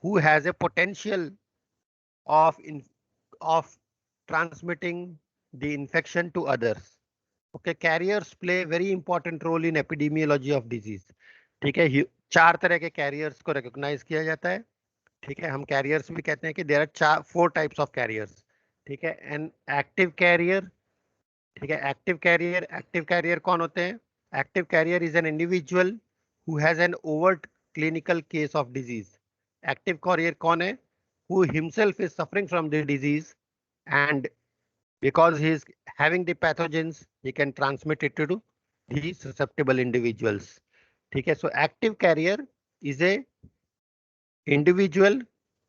who has a potential of of transmitting the infection to others। okay, carriers play a very important role in epidemiology of disease। ठीक है, चार तरह के कैरियर्स को रिकॉग्नाइज किया जाता है। ठीक है, हम कैरियर्स भी कहते हैं कि देयर आर चार, फोर टाइप्स ऑफ कैरियर्स। ठीक है, एन एक्टिव कैरियर। ठीक है, एक्टिव कैरियर कौन होते हैं? Active carrier is an individual who has an overt clinical case of disease. Active carrier कौन है? Who himself is suffering from the disease, and because he is having the pathogens he can transmit it to the susceptible individuals। ठीक है, so active carrier is a individual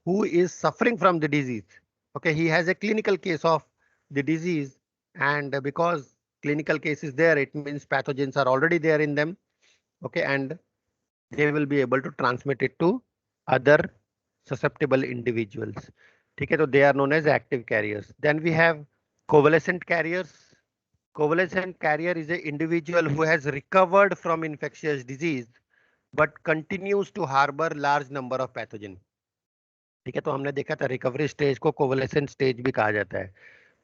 who is suffering from the disease। okay, he has a clinical case of the disease, and because clinical case is there, it means pathogens are already there in them। okay, and they will be able to transmit it to other susceptible individuals। ठीक है, तो they are known as active carriers। then we have covalescent carriers। Covalescent carrier is an individual who has recovered from infectious disease but continues to harbor large number of pathogen। ठीक है, तो हमने देखा था recovery stage को कोवलेसेंट stage भी कहा जाता है।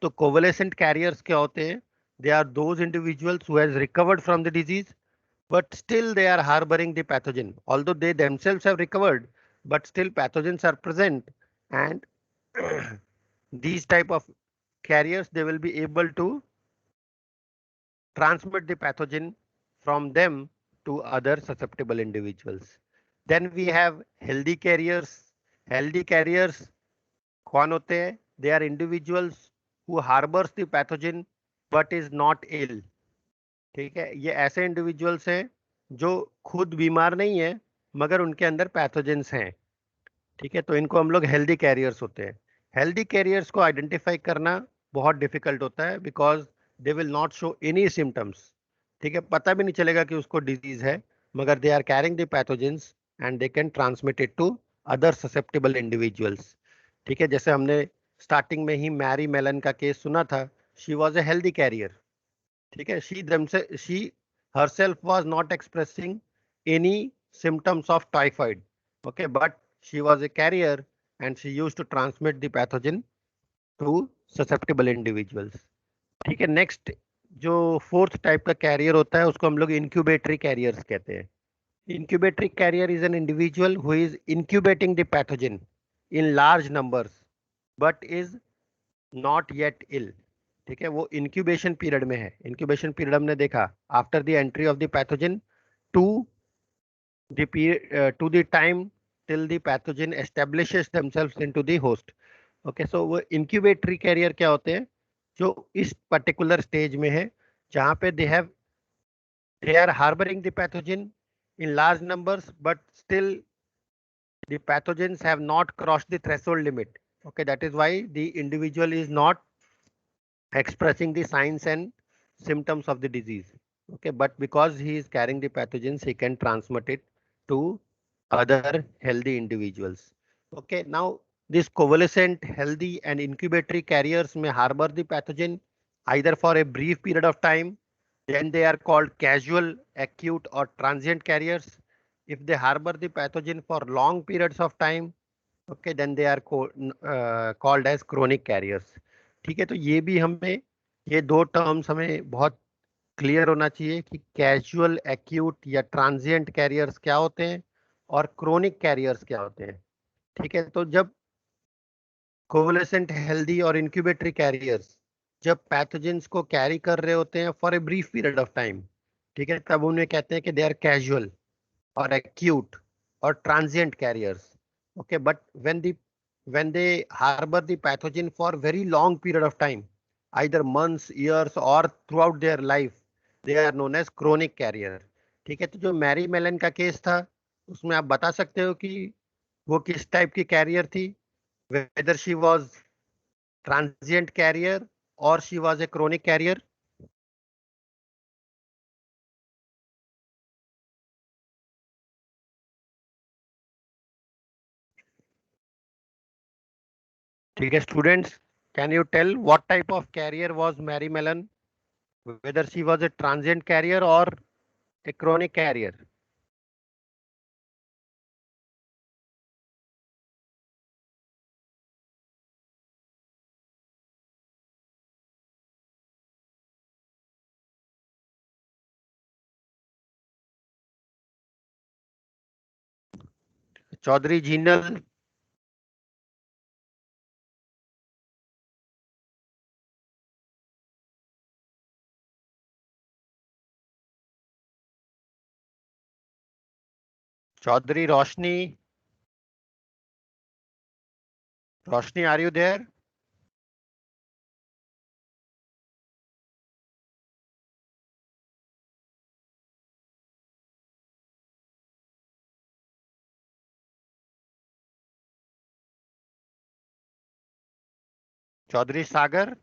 तो कोवलेसेंट कैरियर्स क्या होते हैं? They are those individuals who has recovered from the disease but still they are harboring the pathogen, although they themselves have recovered, but still pathogens are present, and these type of carriers, they will be able to transmit the pathogen from them to other susceptible individuals। then we have healthy carriers। healthy carriers कौन होते हैं? They are individuals who harbors the pathogen but is not ill। ठीक है, ये ऐसे individuals हैं जो खुद बीमार नहीं है मगर उनके अंदर पैथोजेंस हैं। ठीक है, तो इनको हम लोग हेल्दी कैरियर्स होते हैं। हेल्दी कैरियर्स को आइडेंटिफाई करना बहुत डिफिकल्ट होता है, because they will not show any symptoms. ठीक है, पता भी नहीं चलेगा कि उसको डिजीज है, मगर they are carrying the pathogens and they can transmit it to other susceptible individuals. ठीक है, जैसे हमने स्टार्टिंग में ही मैरी मेलन का केस सुना था, she was a healthy carrier. ठीक है, she herself was not expressing any symptoms of typhoid। okay, but she was a carrier and she used to transmit the pathogen to susceptible individuals। ठीक है, next जो fourth type का career होता है उसको हम लोग इंक्यूबेटरी कैरियर्स कहते हैं। Incubatory carrier is an individual who is incubating the pathogen in large numbers but is not yet ill। ठीक है, वो इंक्यूबेशन पीरियड में है। इंक्यूबेशन पीरियड हमने देखा after the entry of the pathogen to to the time till the pathogen establishes themselves into the host. Okay, so वो incubatory carrier क्या होते हैं, जो इस particular stage में है, जहाँ पे they are harboring the pathogen in large numbers, but still the pathogens have not crossed the threshold limit. Okay, that is why the individual is not expressing the signs and symptoms of the disease. Okay, but because he is carrying the pathogens, he can transmit it to other healthy individuals. Okay, now this convalescent, healthy and incubatory carriers may harbor the pathogen either for a brief period of time, then they are called casual, acute or transient carriers. If they harbor the pathogen for long periods of time, okay, then they are called as chronic carriers. ठीक है, तो ये भी हमें, ये दो terms हमें बहुत क्लियर होना चाहिए कि कैजुअल, एक्यूट या ट्रांजिएंट कैरियर्स क्या होते हैं और क्रोनिक कैरियर्स क्या होते हैं। ठीक है, तो जब कोवलेसेंट, हेल्दी और इंक्यूबेटरी कैरियर्स जब पैथोजेंस को कैरी कर रहे होते हैं for a brief period of time, ठीक है, तब उन्हें कहते हैं कि they are casual or acute or transient carriers. Okay, but when they harbor the pathogen for very long period of time, either months, years or throughout their life, they are known as chronic carrier. ठीक है, तो जो Mary Mallon का case था, उसमें आप बता सकते हो कि वो किस टाइप की कैरियर थी, whether she was transient carrier or she was a chronic carrier. ठीक है students, can you tell what type of carrier was Mary Mallon, whether she was a transient carrier or a chronic carrier? Chaudhary Jinal, Chaudhary Roshni, Roshni, are you there? Chaudhary Sagar,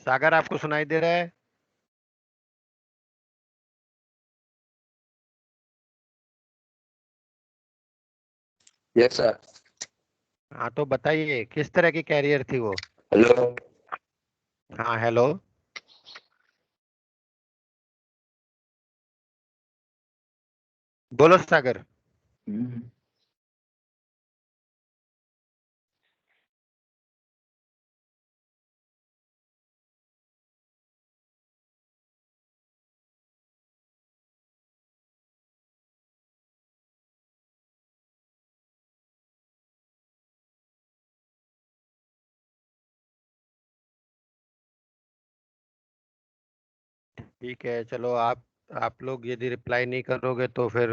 Sagar आपको सुनाई दे रहा है? Yes sir. हाँ, तो बताइए किस तरह की कैरियर थी वो? हेलो। हाँ, हेलो। बोलो सागर। ठीक है, चलो आप लोग यदि रिप्लाई नहीं करोगे तो फिर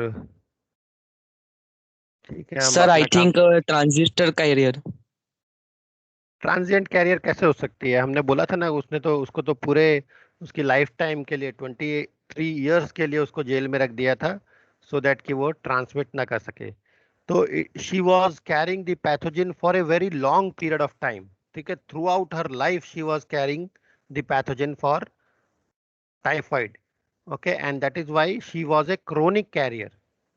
ठीक है, हम सर आई अपना काम। थिंक ट्रांजिस्टर का एरियर। ट्रांजिएंट कैरियर कैसे हो सकती है? हमने बोला था ना, उसने तो उसको तो पूरे उसकी लाइफ टाइम के लिए 23 इयर्स के लिए उसको जेल में रख दिया था, सो दैट कि वो ट्रांसमिट ना कर सके। तो she was carrying the pathogen for a very long period of time. ठीक है, throughout her life she was carrying the pathogen for typhoid. Okay, and that is why she was a chronic carrier.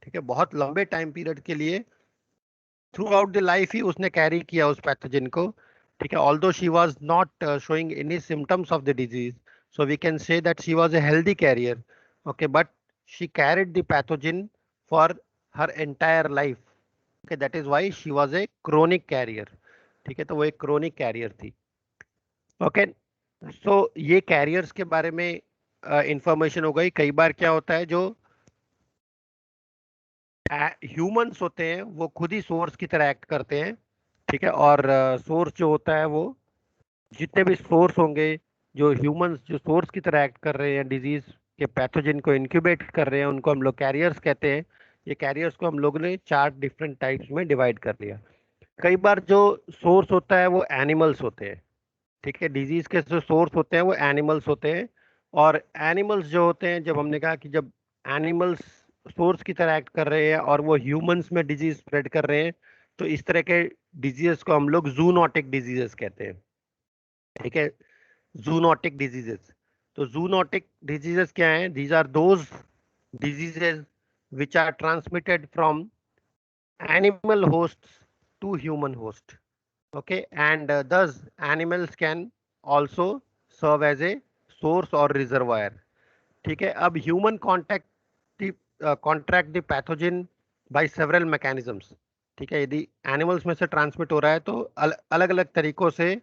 ठीक है, बहुत लंबे time period के लिए throughout the life ही उसने कैरी किया उस पैथोजन को। ठीक है, although she was not showing any symptoms of the disease, so we can say that she was a healthy carrier. Okay, but she carried the pathogen for her entire life. Okay, that is why she was a chronic carrier. ठीक है, तो वो एक chronic carrier थी। Okay, सो ये carriers के बारे में इंफॉर्मेशन हो गई। कई बार क्या होता है, जो ह्यूमंस होते हैं वो खुद ही सोर्स की तरह एक्ट करते हैं। ठीक है। और सोर्स जो होता है वो जितने भी सोर्स होंगे जो ह्यूमंस जो सोर्स की तरह एक्ट कर रहे हैं डिजीज के पैथोजन को इंक्यूबेट कर रहे हैं उनको हम लोग कैरियर्स कहते हैं। ये कैरियर्स को हम लोगों ने 4 डिफरेंट टाइप्स में डिवाइड कर लिया। कई बार जो सोर्स होता है वो एनिमल्स होते हैं। ठीक है, डिजीज के जो सोर्स होते हैं वो एनिमल्स होते हैं। और एनिमल्स जो होते हैं, जब हमने कहा कि जब एनिमल्स सोर्स की तरह एक्ट कर रहे हैं और वो ह्यूमंस में डिजीज स्प्रेड कर रहे हैं, तो इस तरह के डिजीजेस को हम लोग जूनोटिक डिजीजेस कहते हैं। ठीक है, जूनोटिक डिजीजेस। तो जूनोटिक डिजीजेस क्या हैं? These are those diseases which are transmitted from animal hosts to human host. Okay, and thus animals can also serve as a source or reservoir. ठीक है, अब human contract the pathogen by several mechanisms. ठीक है, यदि animals में से transmit हो रहा है तो अलग अलग तरीकों से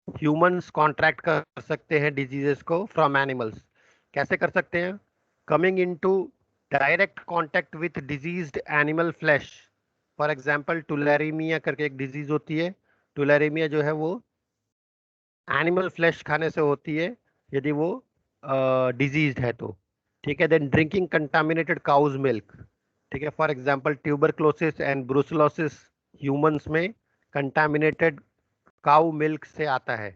ह्यूमंस कॉन्ट्रैक्ट कर सकते हैं डिजीजेस को फ्रॉम एनिमल्स। कैसे कर सकते हैं? Coming into direct contact with diseased animal flesh. For example tularemia करके एक डिजीज होती है। टुलैरीमिया जो है वो एनिमल फ्लैश खाने से होती है यदि वो डिजीज्ड है तो। ठीक है, then drinking contaminated cow's milk. ठीक है, for example tuberculosis and brucellosis humans में कंटामिनेटेड काउ मिल्क से आता है।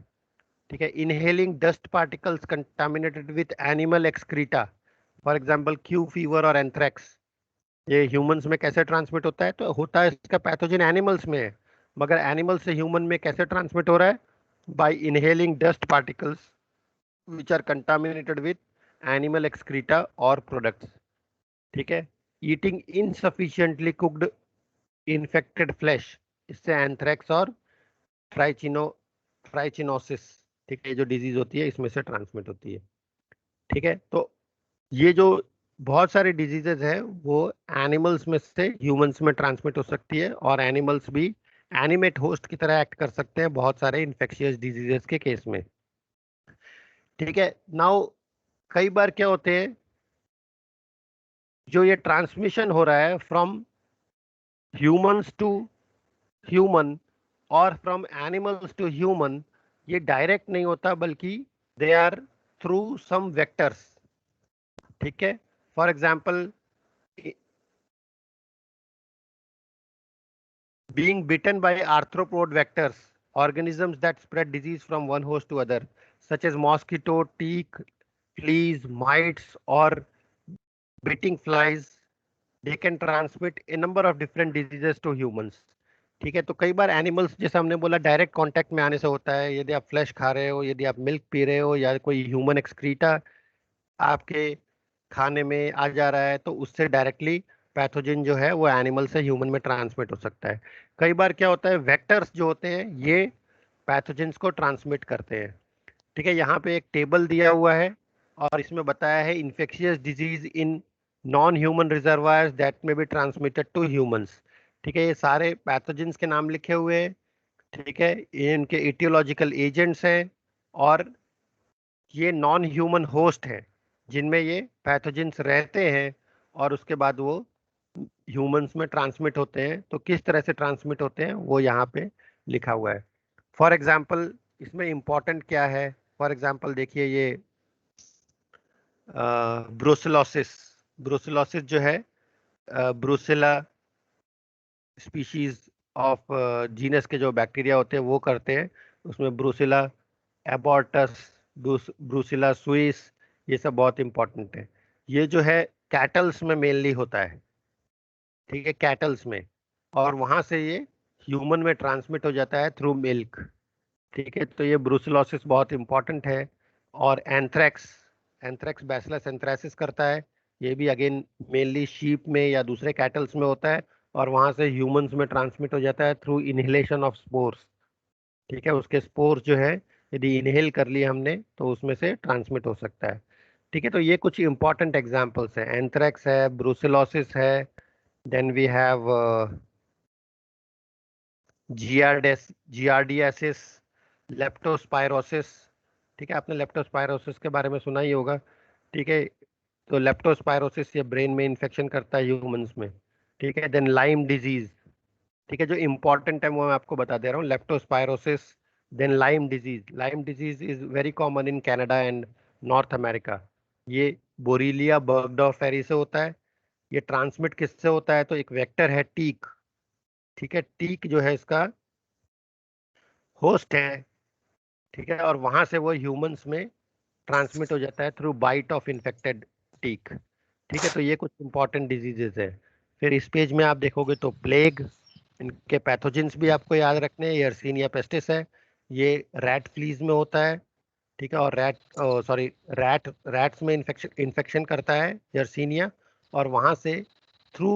ठीक है, inhaling dust particles contaminated with animal excreta. For example Q fever और एंथ्रेक्स, ये ह्यूमंस में कैसे ट्रांसमिट होता है? तो होता है, इसका पैथोजन एनिमल्स में है, मगर एनिमल से ह्यूमन में कैसे ट्रांसमिट हो रहा है? By inhaling dust particles which are contaminated with animal excreta or products. ठीक है, eating insufficiently cooked infected flesh, इससे एंथ्रेक्स और ट्राइचिनो ट्राइचिनोसिस, ठीक है, ये जो डिजीज होती है इसमें से ट्रांसमिट होती है। ठीक है, तो ये जो बहुत सारे डिजीजेज हैं वो एनिमल्स में से ह्यूमंस में ट्रांसमिट हो सकती है, और एनिमल्स भी एनिमेट होस्ट की तरह एक्ट कर सकते हैं बहुत सारे इन्फेक्शियस डिजीजेस के केस में। ठीक है, नाउ कई बार क्या होते हैं, जो ये ट्रांसमिशन हो रहा है from humans to human or from animals to human, ये डायरेक्ट नहीं होता बल्कि they are through some vectors. ठीक है, for example being bitten by arthropod vectors, organisms that spread disease from one host to other, such as mosquito, tick, fleas, mites, or biting flies, they can transmit a number of different diseases to humans. ठीक है, तो कई बार animals, जैसे हमने बोला, direct contact में आने से होता है। यदि आप फ्लैश खा रहे हो, यदि आप मिल्क पी रहे हो, या कोई ह्यूमन एक्सक्रीटा आपके खाने में आ जा रहा है, तो उससे डायरेक्टली पैथोजन जो है वो एनिमल से ह्यूमन में ट्रांसमिट हो सकता है। कई बार क्या होता है, वेक्टर्स जो होते हैं ये पैथोजेंस को ट्रांसमिट करते हैं। ठीक है, यहाँ पे एक टेबल दिया हुआ है और इसमें बताया है infectious disease in non human reservoirs that में बी ट्रांसमिटेड टू ह्यूमंस। ठीक है, ये सारे पैथोजेंस के नाम लिखे हुए हैं। ठीक है, ये इनके इटियोलॉजिकल एजेंट्स हैं, और ये नॉन ह्यूमन होस्ट है जिनमें ये पैथोजेंस रहते हैं, और उसके बाद वो ह्यूमंस में ट्रांसमिट होते हैं। तो किस तरह से ट्रांसमिट होते हैं वो यहाँ पे लिखा हुआ है। फॉर एग्जाम्पल इसमें इम्पोर्टेंट क्या है? फॉर एग्जाम्पल देखिए, ये ब्रुसेलोसिस। ब्रुसेलोसिस जो है ब्रुसेला स्पीशीज ऑफ जीनस के जो बैक्टीरिया होते हैं वो करते हैं। उसमें ब्रुसेला एबॉर्टस, ब्रुसेला स्विस, ये सब बहुत इंपॉर्टेंट है। ये जो है कैटल्स में मेनली होता है। ठीक है, कैटल्स में, और वहां से ये ह्यूमन में ट्रांसमिट हो जाता है थ्रू मिल्क। ठीक है, तो ये ब्रुसेलोसिस बहुत इंपॉर्टेंट है। और एंथ्रेक्स, एंथ्रेक्स बैसिलस एंथ्रेसिस करता है। ये भी अगेन मेनली शीप में या दूसरे कैटल्स में होता है, और वहां से ह्यूमंस में ट्रांसमिट हो जाता है थ्रू इनहेलेशन ऑफ स्पोर्स। ठीक है, उसके स्पोर्स जो है यदि इनहेल कर लिए हमने तो उसमें से ट्रांसमिट हो सकता है। ठीक है, तो ये कुछ इंपॉर्टेंट एग्जांपल्स हैं। एंथ्रेक्स है, ब्रुसेलोसिस है, then we have giardiasis, leptospirosis. ठीक है, आपने लेप्टोस्पायरोसिस के बारे में सुना ही होगा। ठीक है, तो लेप्टोस्पायरोसिस ये ब्रेन में इन्फेक्शन करता है ह्यूमंस में। ठीक है, देन लाइम डिजीज। ठीक है, जो इम्पोर्टेंट है वो मैं आपको बता दे रहा हूँ। Leptospirosis, then Lyme disease. Lyme disease is very common in Canada and North America. ये बोरीलिया बर्गडॉर्फेरी से होता है। ये ट्रांसमिट किससे होता है? तो एक वेक्टर है टीक। ठीक है, टीक जो है इसका होस्ट है। ठीक है, और वहां से वो ह्यूमंस में ट्रांसमिट हो जाता है through bite of infected tick. ठीक है, तो ये कुछ इंपॉर्टेंट डिजीजेस है। फिर इस पेज में आप देखोगे तो प्लेग, इनके पैथोजेंस भी आपको याद रखने हैं। यर्सीनिया पेस्टिस है, ये रैट फ्लीज में होता है। ठीक है, और रैट्स में इन्फेक्शन इन्फेक्शन करता है यर्सीनिया, और वहां से थ्रू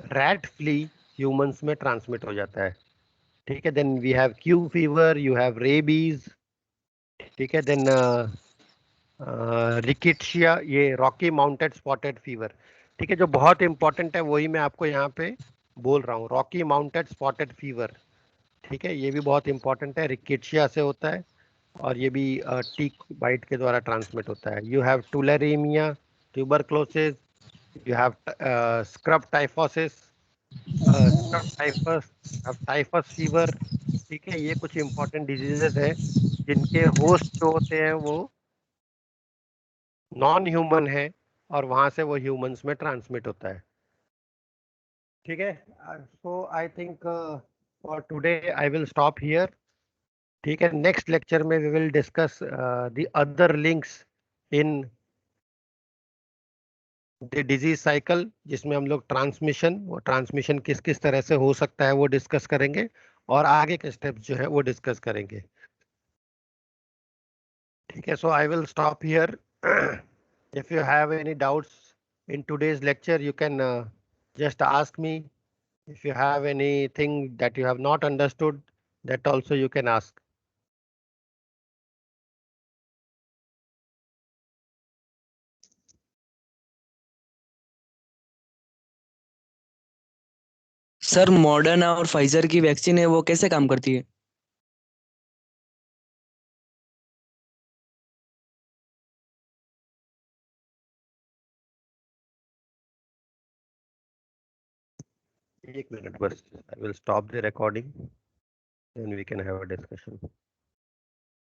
रैट फ्ली ह्यूमंस में ट्रांसमिट हो जाता है। ठीक है, then we have Q fever, you have rabies. ठीक है, देन रिकिट्शिया, ये रॉकी माउंटेड स्पॉटेड फीवर। ठीक है, जो बहुत इंपॉर्टेंट है वही मैं आपको यहाँ पे बोल रहा हूँ, रॉकी माउंटेड स्पॉटेड फीवर। ठीक है, ये भी बहुत इंपॉर्टेंट है, रिकिट्शिया से होता है, और ये भी टीक बाइट के द्वारा ट्रांसमिट होता है। You have tularemia, tuberculosis, you have scrub typhosis, scrub typhus, typhus fever. ठीक है, ये कुछ इंपॉर्टेंट डिजीजेस है जिनके होस्ट जो होते हैं वो नॉन ह्यूमन है, और वहां से वो ह्यूमंस में ट्रांसमिट होता है। ठीक है, so I think for today I will stop here. ठीक है, नेक्स्ट लेक्चर में we will discuss the other links in the disease cycle, जिसमें हम लोग ट्रांसमिशन किस किस तरह से हो सकता है वो डिस्कस करेंगे, और आगे के स्टेप्स जो है वो डिस्कस करेंगे। ठीक है, so I will stop here. If you have any doubts in today's lecture, you can just ask me. If you have anything that you have not understood, that also you can ask. Sir Moderna और Pfizer की vaccine है वो कैसे काम करती है? एक minute बस, I will stop the recording, then we can have a discussion.